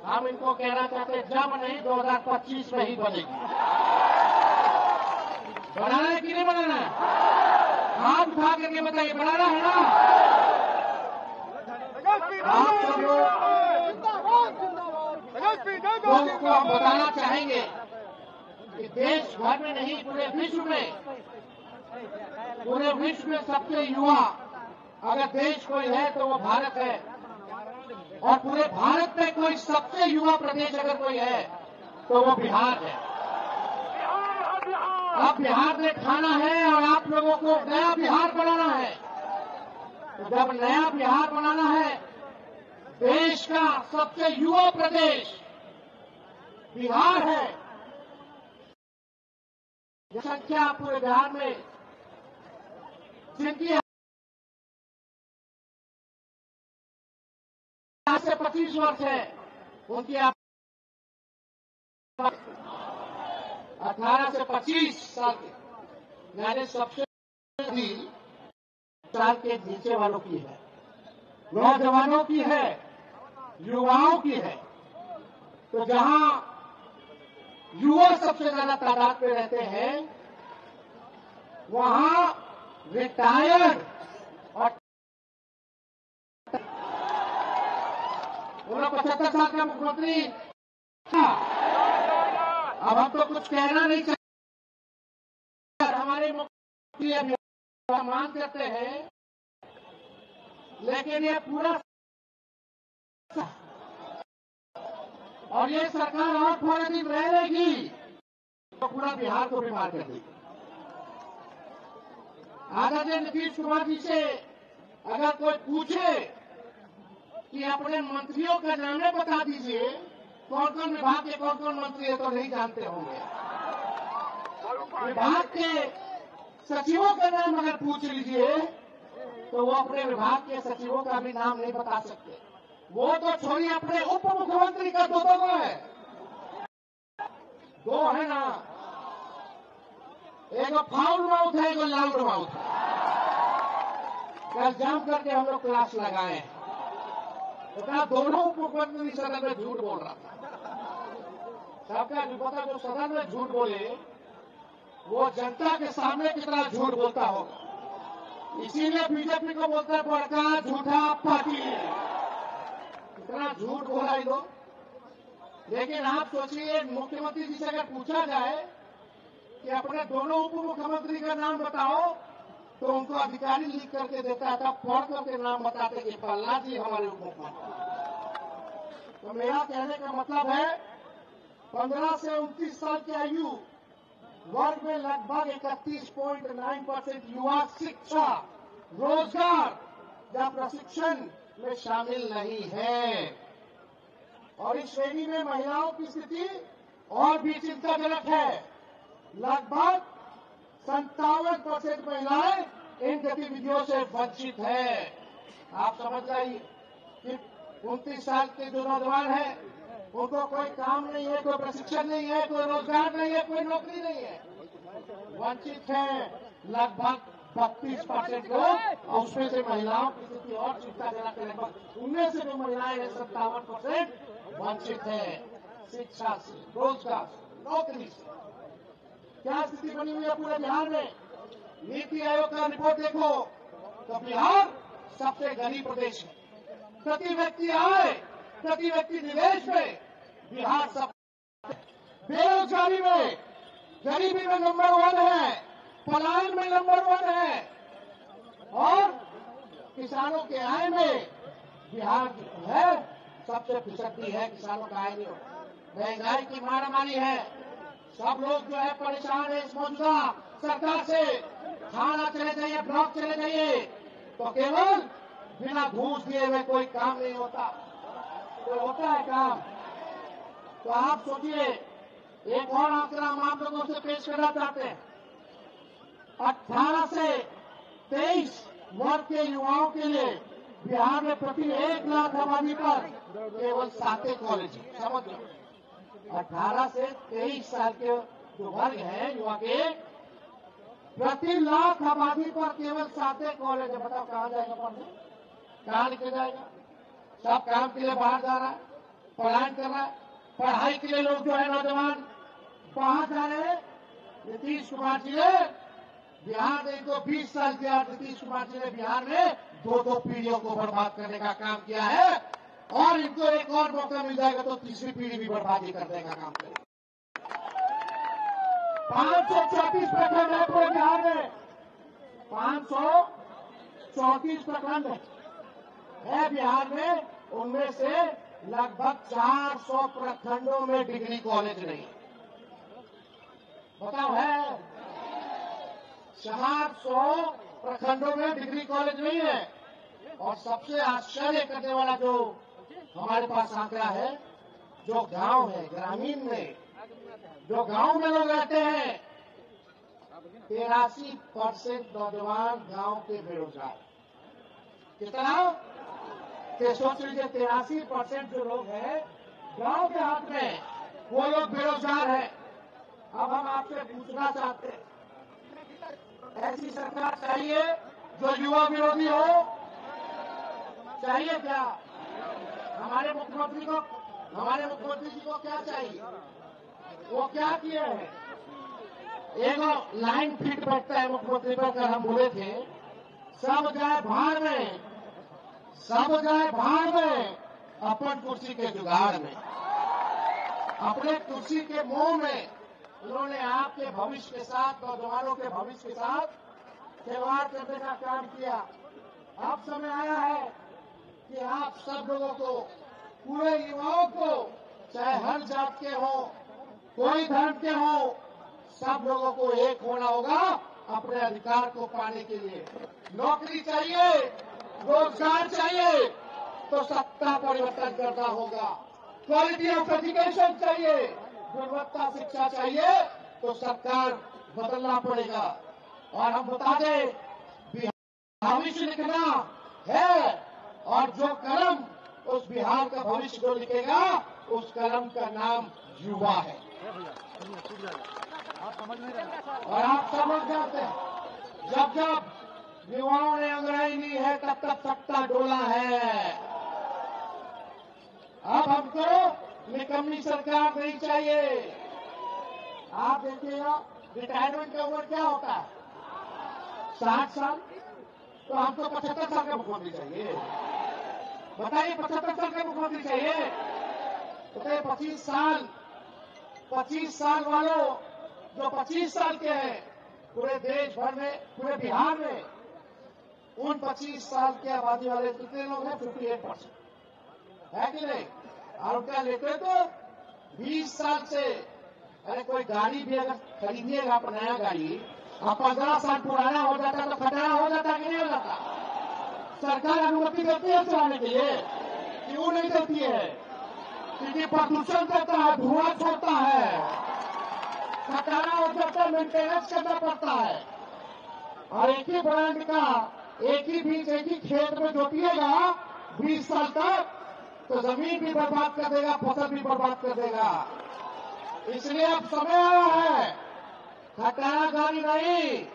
हम इनको कहना चाहते हैं जब नहीं 2025 में ही बनेगी। बनाना है कि नहीं बनाना है? हाथ उठा करके बताइए, बनाना है ना? आप सब लोगों को हम बताना चाहेंगे कि देश भर में नहीं पूरे विश्व में सबसे युवा अगर देश कोई है तो वो भारत है। और पूरे भारत में कोई सबसे युवा प्रदेश अगर कोई है तो वो बिहार है। अब बिहार में खाना है और आप लोगों को नया बिहार बनाना है। तो जब नया बिहार बनाना है, देश का सबसे युवा प्रदेश बिहार है। जनसंख्या पूरे बिहार में जिनकी से 25 वर्ष है, उनकी 18 से 25 साल के यानी सबसे अधिक साल के नीचे वालों की है, नौजवानों की है, युवाओं की है। तो जहां युवा सबसे ज्यादा तादाद में रहते हैं, वहां रिटायर्ड और 75 साल का मुख्यमंत्री। अब हम तो कुछ कहना नहीं चाहते, हमारे मुख्यमंत्री अभी सम्मान करते हैं, लेकिन ये पूरा और ये सरकार और थोड़े दिन रहेगी तो पूरा बिहार को बीमार कर देगी। आदरणीय नीतीश कुमार जी से अगर कोई पूछे कि अपने मंत्रियों का नाम बता दीजिए, कौन कौन विभाग के कौन कौन मंत्री है, तो नहीं जानते होंगे। विभाग के सचिवों का नाम अगर पूछ लीजिए तो वो अपने विभाग के सचिवों का भी नाम नहीं बता सकते। वो तो छोड़िए, अपने उप मुख्यमंत्री का दो है, दो है ना, एक फाउल माउथ है, एक लाउड माउथ है। कल जम करके हम लोग क्लास लगाए, तो क्या दोनों उप मुख्यमंत्री सदन में झूठ बोल रहा था। सबका पता जो सदन में झूठ बोले वो जनता के सामने कितना झूठ बोलता होगा। इसीलिए बीजेपी को बोलते हैं बड़का झूठा पार्टी। इतना झूठ बोला ही लोग। लेकिन आप सोचिए, मुख्यमंत्री जी से अगर पूछा जाए कि अपने दोनों उप मुख्यमंत्री का नाम बताओ, तो उनको अधिकारी लिख करके देता था, पढ़ करके नाम बताते कि फल्ला जी हमारे उप मुख्यमंत्री। तो मेरा कहने का मतलब है 15 से 29 साल की आयु वर्ग में लगभग 31.9% युवा शिक्षा, रोजगार या प्रशिक्षण में शामिल नहीं है। और इस श्रेणी में महिलाओं की स्थिति और भी चिंताजनक है। लगभग 57% महिलाएं इन गतिविधियों से वंचित है। आप समझ जाइए कि 29 साल के जो नौजवान हैं, उनको कोई काम नहीं है, कोई प्रशिक्षण नहीं है, कोई रोजगार नहीं है, कोई नौकरी नहीं है, वंचित है लगभग 32% लोग। और उसमें से महिलाओं की स्थिति और चिंताजनक है। लगभग उनमें से जो महिलाएं हैं 57% वंचित है शिक्षा से, रोजगार से, नौकरी से। क्या स्थिति बनी हुई है पूरे बिहार में? नीति आयोग का रिपोर्ट देखो तो बिहार सबसे गरीब प्रदेश है। प्रति व्यक्ति आय, प्रति व्यक्ति निवेश में बिहार सब, बेरोजगारी में, गरीबी में नंबर 1 है, पलायन में नंबर 1 है, और किसानों के आय में बिहार है सबसे पिछड़ी है। किसानों का आय नहीं होता, महंगाई की मारामारी है। सब लोग जो है परेशान है इस मौजूदा सरकार से। थाना चले जाइए, ब्लॉक चले जाइए, तो केवल बिना घूस दिए हुए कोई काम नहीं होता। तो होता है काम। तो आप सोचिए, एक और आंकड़ा हम आप लोगों से पेश करना चाहते हैं। 18 से 23 वर्ग के युवाओं के लिए बिहार में प्रति 1 लाख आबादी पर केवल 7 कॉलेज है। समझ लो, 18 से 23 साल के जो वर्ग है युवा के, प्रति लाख आबादी पर केवल 7 कॉलेज है। बताओ कहाँ जाएगा पढ़ने, कहाँ लिखे जाएगा? सब काम के लिए बाहर जा रहा है। पलायन कर रहा है। पढ़ाई के लिए लोग जो है नौजवान बाहर जा रहे हैं। नीतीश कुमार जी ने बिहार में इनको 20 साल किया। नीतीश कुमार जी ने बिहार में 2 पीढ़ियों को बर्बाद करने का काम किया है और इनको एक और मौका मिल जाएगा तो तीसरी पीढ़ी भी बर्बादी करने का काम करेगा। 534 प्रखंड है पूरे बिहार में, 534 प्रखंड है बिहार में। उनमें से लगभग 400 प्रखंडों में डिग्री कॉलेज नहीं। बताओ है 400 प्रखंडों में डिग्री कॉलेज नहीं है। और सबसे आश्चर्य करने वाला जो हमारे पास आंकड़ा है, जो गांव है, ग्रामीण में जो गांव में लोग रहते हैं, 83% नौजवान गांव के बेरोजगार। कितना कि सोच लीजिए 83% जो लोग हैं गांव के हाथ में, वो लोग बेरोजगार हैं। अब हम आपसे पूछना चाहते हैं, ऐसी सरकार चाहिए जो युवा विरोधी हो? चाहिए क्या? हमारे मुख्यमंत्री जी को क्या चाहिए? वो क्या किए हैं? एक लाइन फिट बैठता है मुख्यमंत्री पर। कल हम बोले थे सब जाए भाड़ में, सब जाए भाड़ में, अपन कुर्सी के जुगाड़ में। अपने कुर्सी के मोह में उन्होंने आपके भविष्य के साथ, नौजवानों के भविष्य के साथ खिलवाड़ करने का काम किया। अब समय आया है कि आप सब लोगों को, पूरे युवाओं को, चाहे हर जात के हो, कोई धर्म के हो, सब लोगों को एक होना होगा अपने अधिकार को पाने के लिए। नौकरी चाहिए, रोजगार चाहिए तो सत्ता परिवर्तन करना होगा। क्वालिटी ऑफ एजुकेशन चाहिए, गुणवत्ता शिक्षा चाहिए तो सरकार बदलना पड़ेगा। और हम बता दें, भविष्य लिखना है और जो कलम उस बिहार का भविष्य जो लिखेगा, उस कलम का नाम युवा है। और आप समझ जाते हैं, जब जब युवाओं ने अंग्रेजी ली है तब तक सत्ता डोला है। अब हमको निकम्मी सरकार नहीं चाहिए। आप देखिएगा रिटायरमेंट का उम्र क्या होता है, 60 साल। तो हमको 75 साल का मुख्यमंत्री चाहिए। बताइए 75 साल का मुख्यमंत्री चाहिए? बताइए 25 साल वालों, जो 25 साल के हैं पूरे देश भर में, पूरे बिहार में, उन 25 साल के आबादी वाले कितने लोग हैं? 58% है कि नहीं? और उनका नेतृत्व तो 20 साल से। अरे कोई गाड़ी भी अगर खरीदिएगा आप, नया गाड़ी, आप 15 साल पुराना हो जाता तो खतरा हो जाता कि नहीं हो जाता? सरकार अनुमति देती है चलाने के लिए? क्यों नहीं देती है? क्योंकि प्रदूषण देता है, धुआं छोड़ता है, खतरा हो जाता है, मेंटेनेंस करना पड़ता है। और एक ही ब्रांड का एक ही बीज एक ही खेत में जोतिएगा 20 साल तक, तो जमीन भी बर्बाद कर देगा, फसल भी बर्बाद कर देगा। इसलिए अब समय आया है, खटारा गाड़ी नहीं,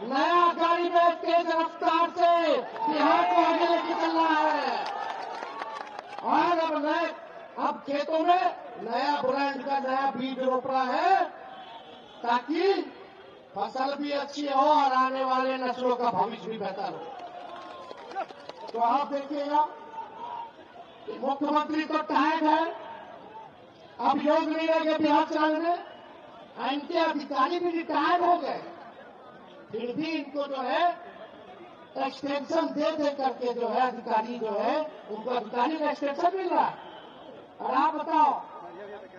नया गाड़ी में तेज रफ्तार से बिहार को आगे लेके चलना है। और अब खेतों में नया ब्रांड का नया बीज रोपना है ताकि फसल भी अच्छी हो और आने वाले नस्लों का भविष्य भी बेहतर हो। तो आप देखिएगा, मुख्यमंत्री तो टाइम है, अब योग नहीं रहेगा बिहार चलाने में। इनके अधिकारी भी रिटायर हो गए, फिर भी इनको जो है एक्सटेंशन दे करके जो है अधिकारी जो है उनको अधिकारी का एक्सटेंशन मिल रहा है। और आप बताओ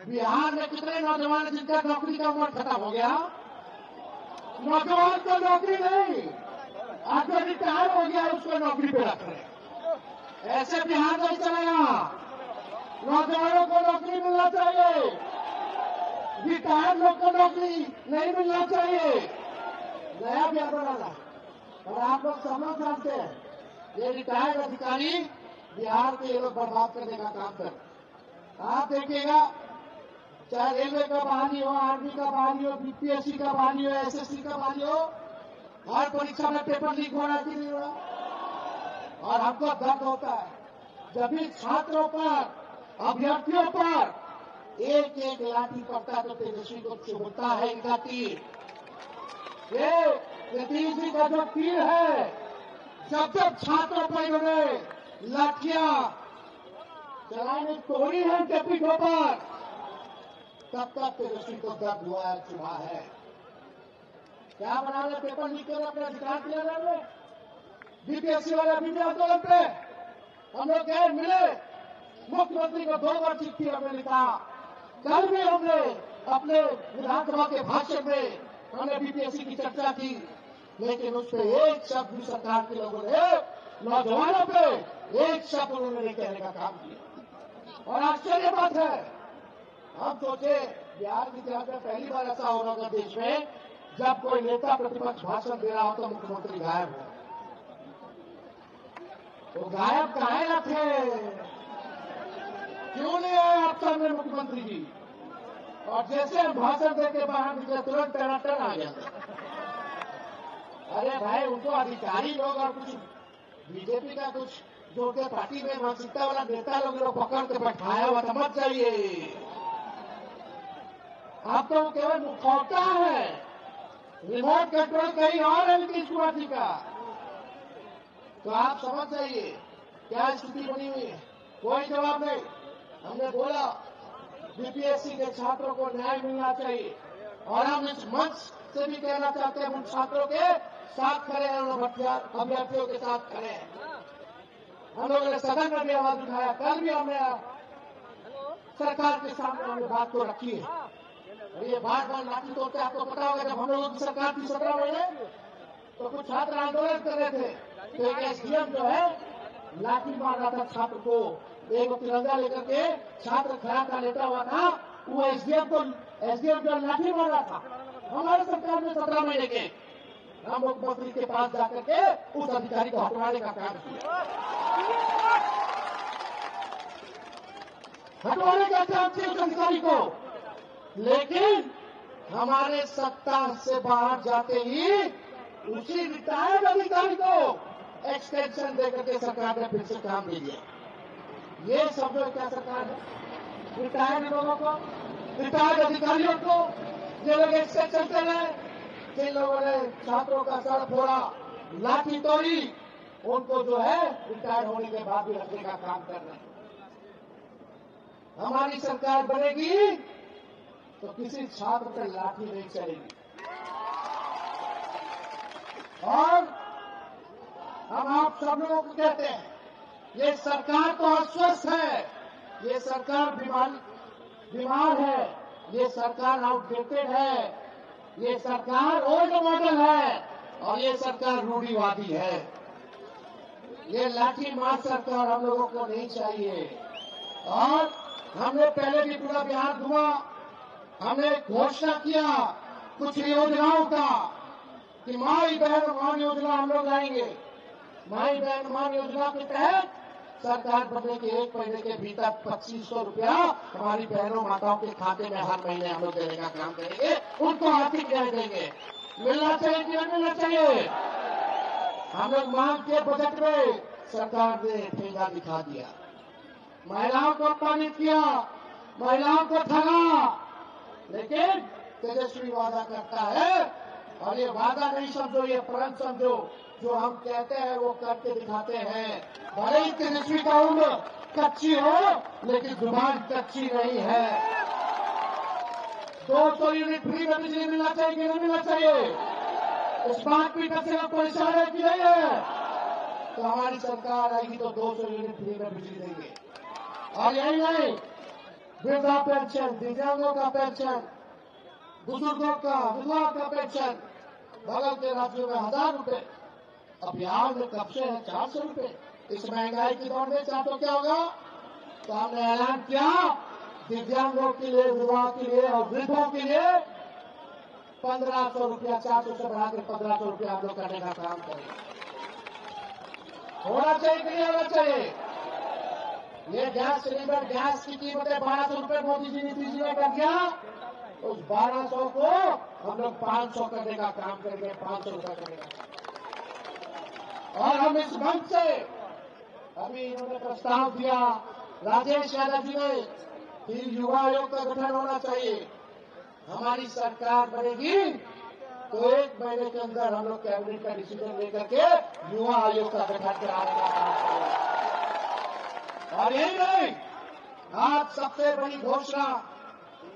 बिहार में कितने नौजवान जिनका नौकरी का उम्र खत्म हो गया? नौजवान को नौकरी नहीं, आज जो रिटायर हो गया उसको नौकरी पे रख रहे। ऐसे बिहार नहीं चलेगा। नौजवानों को नौकरी मिलना चाहिए, रिटायर्ड लोग को नौकरी नहीं मिलना चाहिए। नया बिहार बनाना। और आप लोग सब लोग जानते हैं, ये रिटायर्ड अधिकारी बिहार के ये लोग बर्बाद करने का काम कर। आप देखिएगा, चाहे रेलवे का बहाली हो, आर्मी का बहाली हो, बीपीएससी का बहाली हो, एसएससी का बहाली हो, हर परीक्षा में पेपर लीक हो रहा है कि नहीं हो रहा? और हमको दर्द होता है जब भी छात्रों पर अभ्यर्थियों पर एक एक लाठी पड़ता तो तेजस्वी को चुभता है इनका तीर। ये नीतीश जी का जो तीर है, जब जब छात्रों पर इन्होंने लाठियां चलाने तोड़ी है उनके पीठों पर, तब तक तेजस्वी को दर्द हुआ है, चुभा है। क्या बना रहे, पेपर लीक कर अपने अधिकार के लिए बीपीएससी वाले वीडियो आंदोलन पे हम लोग गए, मिले, मुख्यमंत्री को 2 बार चिट्ठी हमने लिखा। कल भी हमने अपने विधानसभा के भाषण में हमने बीपीएससी की चर्चा की, लेकिन उस पर एक शब्द भी सरकार के लोगों ने, नौजवानों पे एक शब्द उन्होंने नहीं कहने का काम किया। और आश्चर्य बात है, हम सोचे बिहार की इतिहास में पहली बार ऐसा हो रहा होगा देश में, जब कोई नेता प्रतिपक्ष भाषण दे रहा हो तो मुख्यमंत्री गायब हो। तो गायब काहे न थे, क्यों नहीं आए आप सामने मुख्यमंत्री जी? और जैसे हम भाषण देके बाहर निकले तुरंत टनाटन आ गया। अरे भाई, उनको अधिकारी लोग और कुछ बीजेपी का कुछ जो उनके पार्टी में मानसिकता वाला नेता लोग पकड़ के बैठाया हुआ, समझ जाइए। आप तो केवल मुखौटा है, रिमोट कंट्रोल कहीं और है नीतीश कुमार जी का। तो आप समझ जाइए क्या स्थिति बनी हुई है। कोई जवाब नहीं। हमने बोला बीपीएससी के छात्रों को न्याय मिलना चाहिए, और हम इस मंच से भी कहना चाहते हैं उन छात्रों के साथ खड़े हैं, उन अभ्यर्थियों के साथ खड़े हैं। हम लोगों ने सदन में भी आवाज उठाया, कल भी हमने सरकार के सामने हमने बात को रखी है। ये बार बार लाठी तोड़ते, आपको पता होगा जब हम लोगों की सरकार थी 17 महीने, तो कुछ छात्र आंदोलन कर रहे थे, तो एक एसडीएम जो है लाठी मार रहा था छात्र को, एक तिरंगा लेकर के छात्र खड़ा था, लेटा हुआ था, वो एसडीएम जो लाठी मार रहा था, हमारे सरकार ने 17 महीने के हम मुख्यमंत्री के पास जाकर के उस अधिकारी को हटवाने का काम किया, हटवाने का काम किया उस अधिकारी को। लेकिन हमारे सत्ता से बाहर जाते ही उसी रिटायर्ड अधिकारी को एक्सटेंशन देकर के सरकार ने फिर से काम दे दिया। ये सब लोग क्या सरकार है? रिटायर्ड लोगों को, रिटायर्ड अधिकारियों को ये लोग एक्सटेंशन कर रहे हैं। जिन लोगों ने छात्रों का सर फोड़ा, लाठी तोड़ी, उनको जो है रिटायर्ड होने के बाद भी रखने का काम कर रहे हैं। हमारी सरकार बनेगी तो किसी छात्र पर लाठी नहीं चलेगी। और हम आप सब लोगों को कहते हैं, ये सरकार तो अस्वस्थ है, ये सरकार बीमार है, ये सरकार आउटडेटेड है, ये सरकार ओल्ड मॉडल है, और ये सरकार रूढ़िवादी है। ये लाठी मार सरकार हम लोगों को नहीं चाहिए। और हमने पहले भी पूरा बिहार घुमा, हमने घोषणा किया कुछ योजनाओं का कि माई बहन मान योजना हम लोग लाएंगे। माई बहन मान योजना के तहत सरकार बनने के 1 महीने के भीतर 2500 रुपया हमारी बहनों माताओं के खाते में हर महीने हम लोग देने का काम करेंगे, उनको आर्थिक न्याय देंगे। मिलना चाहिए कि नहीं मिलना चाहिए? हम लोग मांग के बजट में सरकार ने ठेंगा दिखा दिया, महिलाओं को अपमानित किया, महिलाओं को ठगा। लेकिन तेजस्वी वादा करता है, और ये वादा नहीं समझो, ये प्रण समझो, जो हम कहते हैं वो करके दिखाते हैं। भले ही तेजस्वी का उम्र कच्ची हो, लेकिन जुबान कच्ची नहीं है। 200 यूनिट फ्री में बिजली मिलना चाहिए कि नहीं मिलना चाहिए? स्मार्ट मीटर से आप परेशान है कि नहीं है? तो हमारी सरकार आएगी तो 200 यूनिट फ्री में बिजली देंगे। और यही नहीं, वृद्धा पेंशन, दिव्यांगों का पेंशन, बुजुर्गों का, विधवा का पेंशन बगल के राज्यों में 1000 रुपए, अब बिहार में कब से है 400 रुपए। इस महंगाई की दौर में चाहे तो क्या होगा? तो हमने ऐलान किया दिव्यांगों के लिए, विधवा के लिए और वृद्धों के लिए 1500 रुपया, 400 से बढ़ाकर 1500 रुपया हम लोग करने का काम करेंगे। होना चाहिए कि नहीं होना चाहिए? ये गैस सिलेंडर, गैस की कीमतें 1200 रुपए मोदी जी, नीतीश जी ने कर दिया, उस 1200 को हम लोग 500 करने का काम करेंगे, 500 रुपया करने का। और हम इस मंच से अभी इन्होंने प्रस्ताव दिया राजेश यादव जी ने फिर युवा आयोग का गठन होना चाहिए। हमारी सरकार बनेगी तो 1 महीने के अंदर हम लोग कैबिनेट का डिसीजन लेकर के युवा आयोग का गठन कराने का काम करेंगे। और यही नहीं, आज सबसे बड़ी घोषणा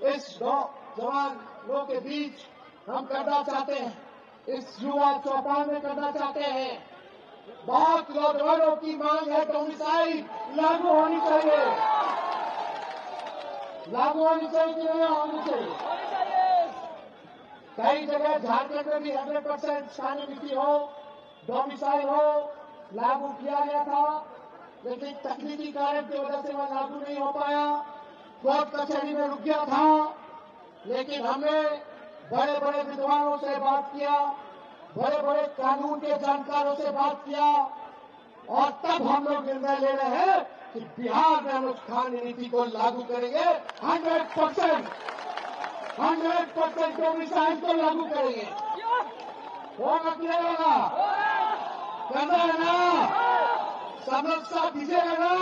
इस नौजवान लोगों के बीच हम करना चाहते हैं, इस युवा चौपाल में करना चाहते हैं। बहुत नौजवानों की मांग है, डोमिसाइल लागू होनी चाहिए। लागू होनी चाहिए कि नहीं होनी चाहिए? कई जगह झारखंड में भी 100% स्थानीय नीति हो, डोमिसाइल हो, लागू किया गया था, लेकिन तकनीकी कारण की वजह से वह लागू नहीं हो पाया, कोर्ट कचहरी में रुक गया था। लेकिन हमने बड़े बड़े विद्वानों से बात किया, बड़े बड़े कानून के जानकारों से बात किया, और तब हम लोग निर्णय ले रहे हैं कि बिहार में हम लोग स्थानीय नीति को लागू करेंगे। 100% डोमिसाइल को लागू करेंगे। होगा कि नहीं होगा? करना है ना? समझता दीजिएगा ना?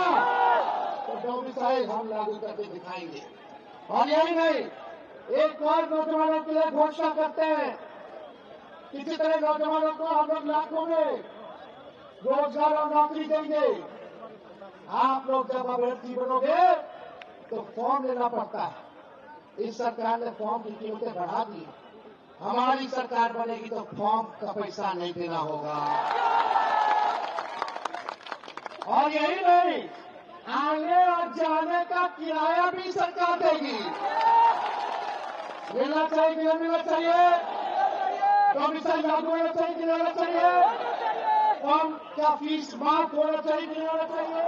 तो डोमिसाइल हम लागू करके दिखाएंगे। और यही नहीं, एक और नौजवानों के लिए घोषणा करते हैं। किसी तरह नौजवानों को हम लोग लाखों में रोजगार और नौकरी देंगे। आप लोग जब अभ्यर्थी बनोगे तो फॉर्म लेना पड़ता है। इस सरकार ने फॉर्म की कीमतें बढ़ा दी। हमारी सरकार बनेगी तो फॉर्म का पैसा नहीं देना होगा। और यही नहीं, आने और जाने का किराया भी सरकार देगी। मिलना चाहिए कि नहीं मिलना चाहिए? डोमिसाइल लागू होना चाहिए कि नहीं होना चाहिए? फॉर्म का फीस माफ होना चाहिए कि नहीं होना चाहिए?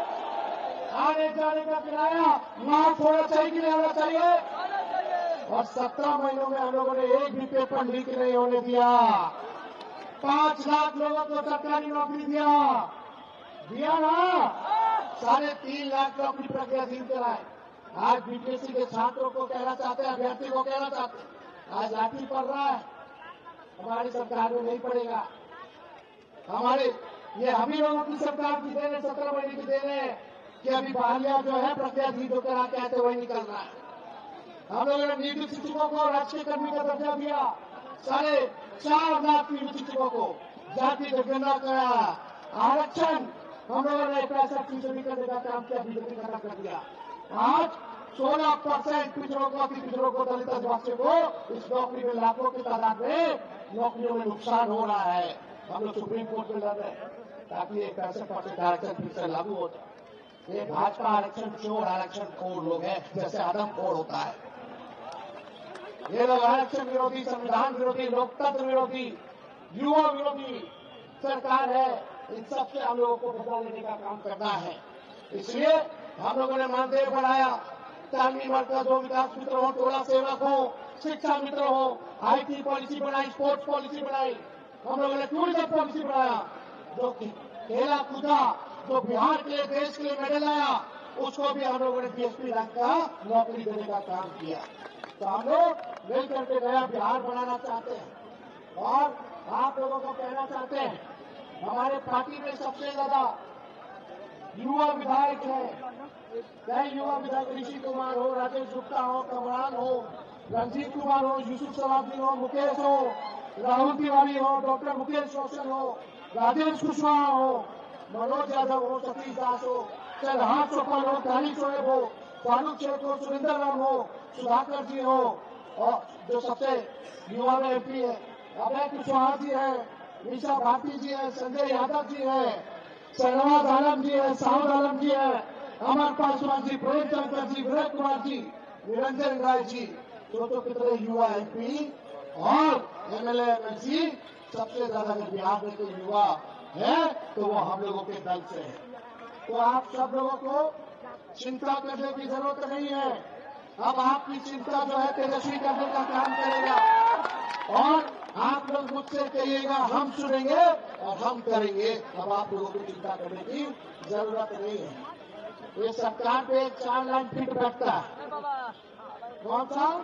आने जाने का किराया माफ होना चाहिए कि नहीं होना चाहिए? और 17 महीनों में हम लोगों ने एक भी पेपर लीक नहीं होने दिया। 5 लाख लोगों को सरकारी नौकरी दिया ना। 3.5 लाख नौकरी प्रक्रियाधीन कराए। आज बीपीएससी के छात्रों को कहना चाहते हैं, अभ्यर्थी को कहना चाहते हैं, आज लाठी पड़ रहा है, हमारी सरकार में नहीं पड़ेगा। ये हम ही लोगों की सरकार की देन है, 17 महीने की देन है कि अभी बहालिया जो है प्रक्रियाधीन जो करा के आते वही निकल रहा है। हम लोगों ने नियोजित शिक्षकों को राजकीय कर्मी का दर्जा दिया। 4.5 लाख नियोजित शिक्षकों को जाति जनगणना कराया। आरक्षण हम लोगों ने 65% करने का काम किया, बीजेपी खत्म कर दिया। आज 16% पिछड़ों को दलित आदिवासियों को इस नौकरी में लाखों की तादाद में नौकरियों में नुकसान हो रहा है। हम लोग सुप्रीम कोर्ट में लड़ रहे हैं ताकि ये 65% आरक्षण फिर से लागू हो जाए। ये भाजपा आरक्षण चोर आरक्षण खोर लोग हैं, जैसे आदम खोर होता है। ये लोग आरक्षण विरोधी, संविधान विरोधी, लोकतंत्र विरोधी, युवा विरोधी सरकार है। इन सबसे हम लोगों को बदला लेने का काम करना है। इसलिए हम लोगों ने मानदेय बढ़ाया, तालमी मरकज हो, विकास मित्र हो, टोला सेवक हो, शिक्षा मित्र हो, IT पॉलिसी बनाई, स्पोर्ट्स पॉलिसी बनाई, हम लोगों ने टूरिज्म पॉलिसी बनाया। जो खेला कूदा, जो बिहार के लिए देश के लिए मेडल आया, उसको भी हम लोगों ने DSP रैंक का नौकरी देने का काम किया। तो हम लोग मिल करके नया बिहार बनाना चाहते हैं। और आप लोगों को कहना चाहते हैं, हमारे पार्टी में सबसे ज्यादा युवा विधायक है। चाहे युवा विधायक ऋषि कुमार हो, राजेश गुप्ता हो, कमरान हो, रंजीत कुमार हो, यूसुफ सलाउद्दीन हो, मुकेश हो, राहुल तिवारी हो, डॉक्टर मुकेश रोशन हो, राजेश कुशवाहा हो, मनोज यादव हो, सतीश दास हो, चरहार चौपाल हो, तारिक शोएब हो, फारूक शेख हो, सुरेंद्र राम हो, सुधाकर जी हो, और जो सबसे युवा में MP है अभय कुशवाहा जी है, मीसा भारती जी है, संजय यादव जी है, शहनवाज आलम जी है, साउद आलम जी है, अमर पासवान जी, प्रेमचंद्र जी, विनय कुमार जी, निरंजन राय जी, तो कितने युवा MP और MLA MLC सबसे ज्यादा बिहार में कोई युवा है तो वो हम लोगों के दल से है। तो आप सब लोगों को चिंता करने की जरूरत नहीं है। अब आपकी चिंता जो है तेजस्वी करने का काम करेगा, और आप लोग मुझसे कहिएगा, हम सुनेंगे और हम करेंगे। अब आप लोगों को चिंता करने की जरूरत नहीं है। ये सरकार पे 4 लाइन फिट बैठता है। कौन सा?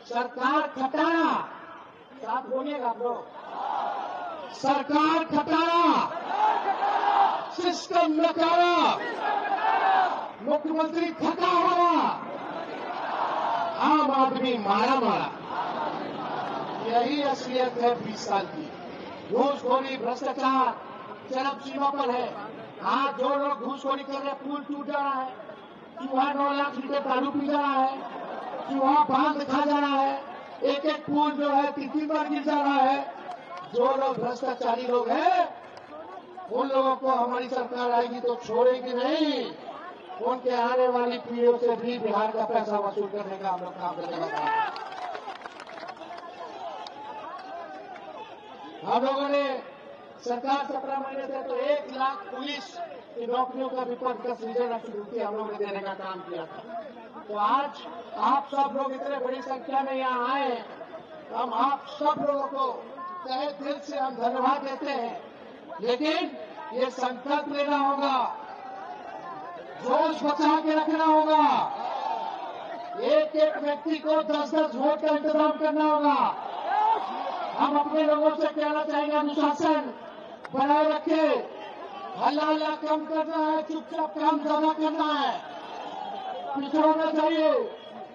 सरकार खटारा। साथ बोलिएगा आप लोग, सरकार खटारा, सिस्टम नकारा, मुख्यमंत्री थका हुआ, आम आदमी मारा मारा। यही असलियत है 20 साल की। घूसखोरी, भ्रष्टाचार चरम सीमा पर है। आज जो लोग घूसखोरी कर रहे हैं, पुल टूट जा रहा है, चूहा 9 लाख लीटर दारू पी जा रहा है, चूहा बांध खा जा रहा है, एक एक पुल जो है 3-3 बार गिर जा रहा है। जो लोग भ्रष्टाचारी लोग हैं, उन लोगों को हमारी सरकार आएगी तो छोड़ेगी नहीं। उनके आने वाली पीढ़ियों से भी बिहार का पैसा वसूल करने का हम लोग काम करने वाले हैं। हम लोगों ने सरकार 17 महीने से तो 1 लाख पुलिस की नौकरियों का भी पद का सृजन शुरू किया, हम लोगों ने देने का काम किया था। तो आज आप सब लोग इतने बड़ी संख्या में यहाँ आए, हम आप सब लोगों को तहे दिल से हम धन्यवाद देते हैं। लेकिन ये संकल्प लेना होगा, जोश बचा के रखना होगा, एक एक व्यक्ति को 10-10 वोट का इंतजाम करना होगा। हम अपने लोगों से कहना चाहेंगे, अनुशासन बनाए रखे, हल्ला हल्ला कम करना है, चुपचाप काम ज्यादा करना है, पिछड़ना चाहिए।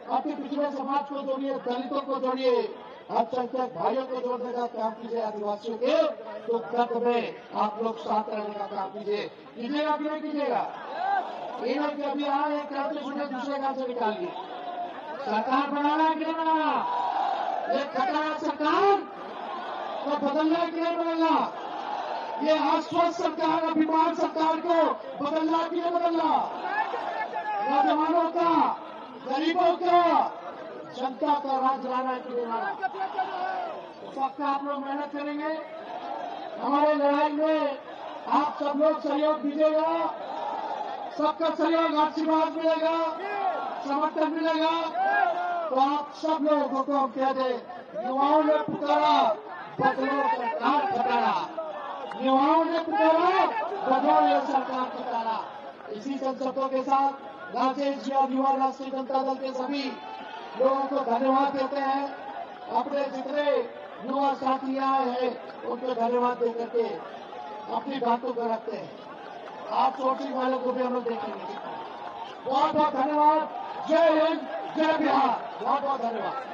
अपने पिछड़े समाज को जोड़िए, दलितों को जोड़िए, अल्पसंख्यक भाइयों को जोड़ने का काम कीजिए, आदिवासियों के तो दर्द में आप लोग साथ रहने का काम कीजिए। कीजिएगा कि नहीं कीजिएगा? ये नहीं कि अभी आ रहे करते छूटे दूसरे काम से निकालिए। सरकार बनाना है कि नहीं बनाना? ये खतरा सरकार तो बदलना है कि नहीं बदलना? ये अस्वस्थ सरकार, अभिमान सरकार को बदलना कि नहीं बदलना? नौजवानों का, गरीबों का, जनता का राज लाना है कि नहीं लाना? पक्का आप लोग मेहनत करेंगे, हमारे लड़ाई में आप सब लोग सहयोग दीजिएगा, सबका सहयोग, आशीर्वाद मिलेगा, समर्थन मिलेगा। तो आप सब लोगों को हम कह दें, युवाओं ने पुकारा बदलो सरकार खटारा, युवाओं ने पुकारा बदलो ये सरकार खटारा। इसी संकल्पों के साथ राजेश जी और युवा राष्ट्रीय जनता दल के सभी लोगों को धन्यवाद देते हैं। अपने जितने युवा साथी आए हैं उनको धन्यवाद देकर के अपनी बातों को रखते हैं। आप सोचिंग वालों को भी हम लोग देखेंगे। बहुत बहुत धन्यवाद। जय हिंद, जय बिहार। बहुत बहुत धन्यवाद।